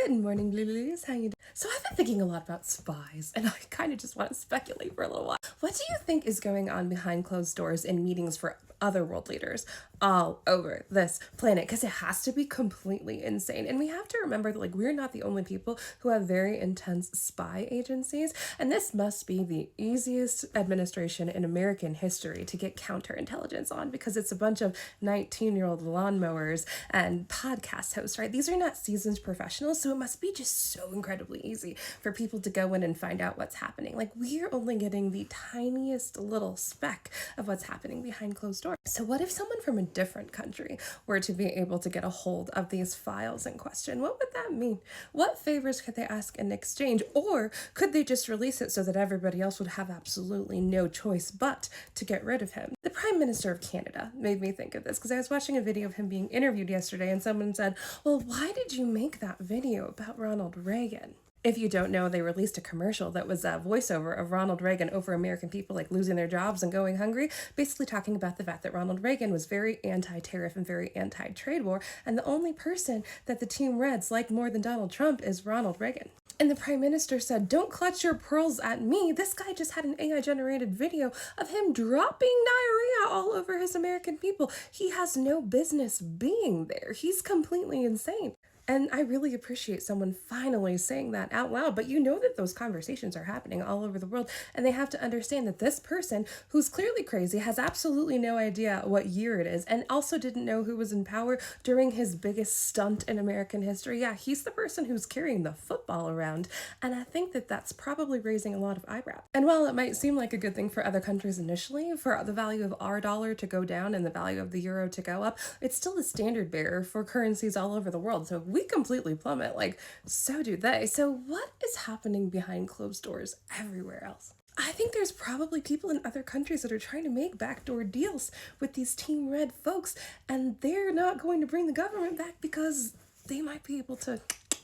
Good morning, Lilies. How you doing? So I've been thinking a lot about spies, and I kind of just want to speculate for a little while. What do you think is going on behind closed doors in meetings for other world leaders all over this planet? Because it has to be completely insane. And we have to remember that we're not the only people who have very intense spy agencies, and this must be the easiest administration in American history to get counterintelligence on, because it's a bunch of 19-year-old lawnmowers and podcast hosts, right? These are not seasoned professionals, so it must be just so incredibly easy for people to go in and find out what's happening. We're only getting the tiniest little speck of what's happening behind closed doors. So what if someone from a different country were to be able to get a hold of these files in question? What would that mean? What favors could they ask in exchange? Or could they just release it so that everybody else would have absolutely no choice but to get rid of him? The Prime Minister of Canada made me think of this, because I was watching a video of him being interviewed yesterday, and someone said, well, why did you make that video about Ronald Reagan? If you don't know, they released a commercial that was a voiceover of Ronald Reagan over American people losing their jobs and going hungry, basically talking about the fact that Ronald Reagan was very anti-tariff and very anti-trade war, and the only person that the Team Reds like more than Donald Trump is Ronald Reagan. And the Prime Minister said, don't clutch your pearls at me. This guy just had an AI-generated video of him dropping diarrhea all over his American people. He has no business being there. He's completely insane. And I really appreciate someone finally saying that out loud. But you know that those conversations are happening all over the world. And they have to understand that this person, who's clearly crazy, has absolutely no idea what year it is, and also didn't know who was in power during his biggest stunt in American history. Yeah, he's the person who's carrying the football around. And I think that that's probably raising a lot of eyebrows. And while it might seem like a good thing for other countries initially, for the value of our dollar to go down and the value of the euro to go up, it's still the standard bearer for currencies all over the world. So we completely plummet, so do they. So what is happening behind closed doors everywhere else? I think there's probably people in other countries that are trying to make backdoor deals with these Team Red folks, and they're not going to bring the government back because they might be able to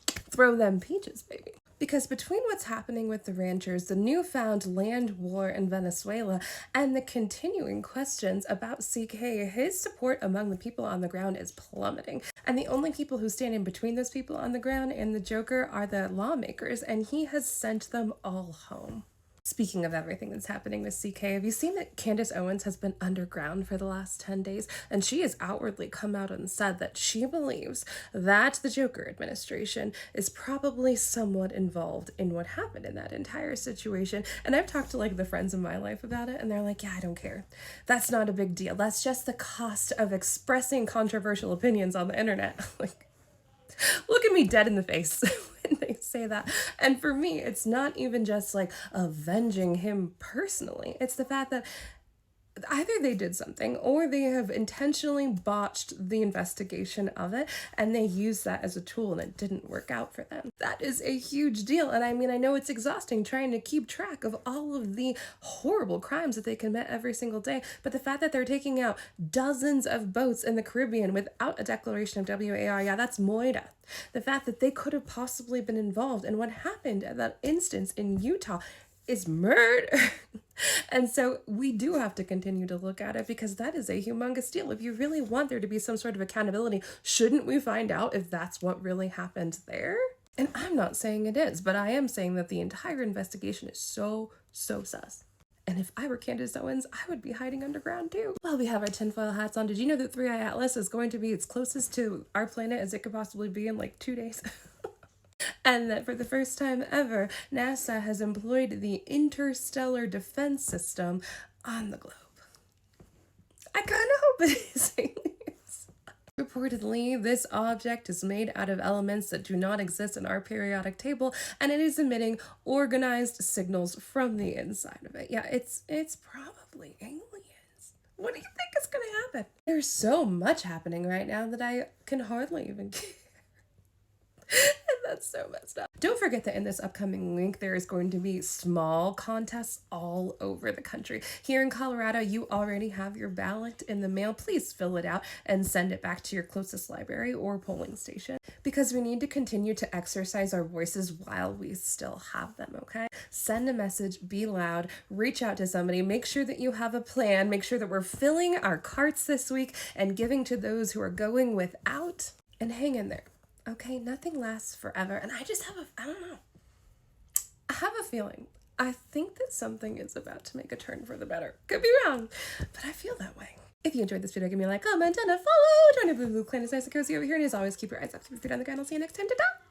throw them peaches, baby. Because between what's happening with the ranchers, the newfound land war in Venezuela, and the continuing questions about CK, his support among the people on the ground is plummeting. And the only people who stand in between those people on the ground and the Joker are the lawmakers, and he has sent them all home. Speaking of everything that's happening with CK, have you seen that Candace Owens has been underground for the last 10 days? And she has outwardly come out and said that she believes that the Joker administration is probably somewhat involved in what happened in that entire situation. And I've talked to the friends in my life about it, and they're like, yeah, I don't care. That's not a big deal. That's just the cost of expressing controversial opinions on the internet. Look at me dead in the face when they say that. And for me, it's not even just avenging him personally. It's the fact that either they did something or they have intentionally botched the investigation of it, and they used that as a tool and it didn't work out for them. That is a huge deal. And I know it's exhausting trying to keep track of all of the horrible crimes that they commit every single day, but the fact that they're taking out dozens of boats in the Caribbean without a declaration of WAR, yeah, that's Moida. The fact that they could have possibly been involved in what happened at that instance in Utah is murder. And so we do have to continue to look at it, because that is a humongous deal. If you really want there to be some sort of accountability, shouldn't we find out if that's what really happened there? And I'm not saying it is, but I am saying that the entire investigation is so sus. And if I were Candace Owens, I would be hiding underground too. Well, we have our tinfoil hats on. Did you know that 3i Atlas is going to be as closest to our planet as it could possibly be in 2 days? And that for the first time ever, NASA has employed the interstellar defense system on the globe. I kind of hope it is aliens. Reportedly, this object is made out of elements that do not exist in our periodic table, and it is emitting organized signals from the inside of it. Yeah, it's probably aliens. What do you think is going to happen? There's so much happening right now that I can hardly even care. That's so messed up. Don't forget that in this upcoming week, there is going to be small contests all over the country. Here in Colorado, you already have your ballot in the mail. Please fill it out and send it back to your closest library or polling station, because we need to continue to exercise our voices while we still have them, okay? Send a message, be loud, reach out to somebody, make sure that you have a plan, make sure that we're filling our carts this week and giving to those who are going without, and hang in there. Okay, nothing lasts forever. And I just have I don't know. I have a feeling. I think that something is about to make a turn for the better. Could be wrong, but I feel that way. If you enjoyed this video, give me a like, comment, and a follow. Join the Blue Clan. It's nice and cozy over here. And as always, keep your eyes up, keep your feet on the ground. I'll see you next time. Ta-ta!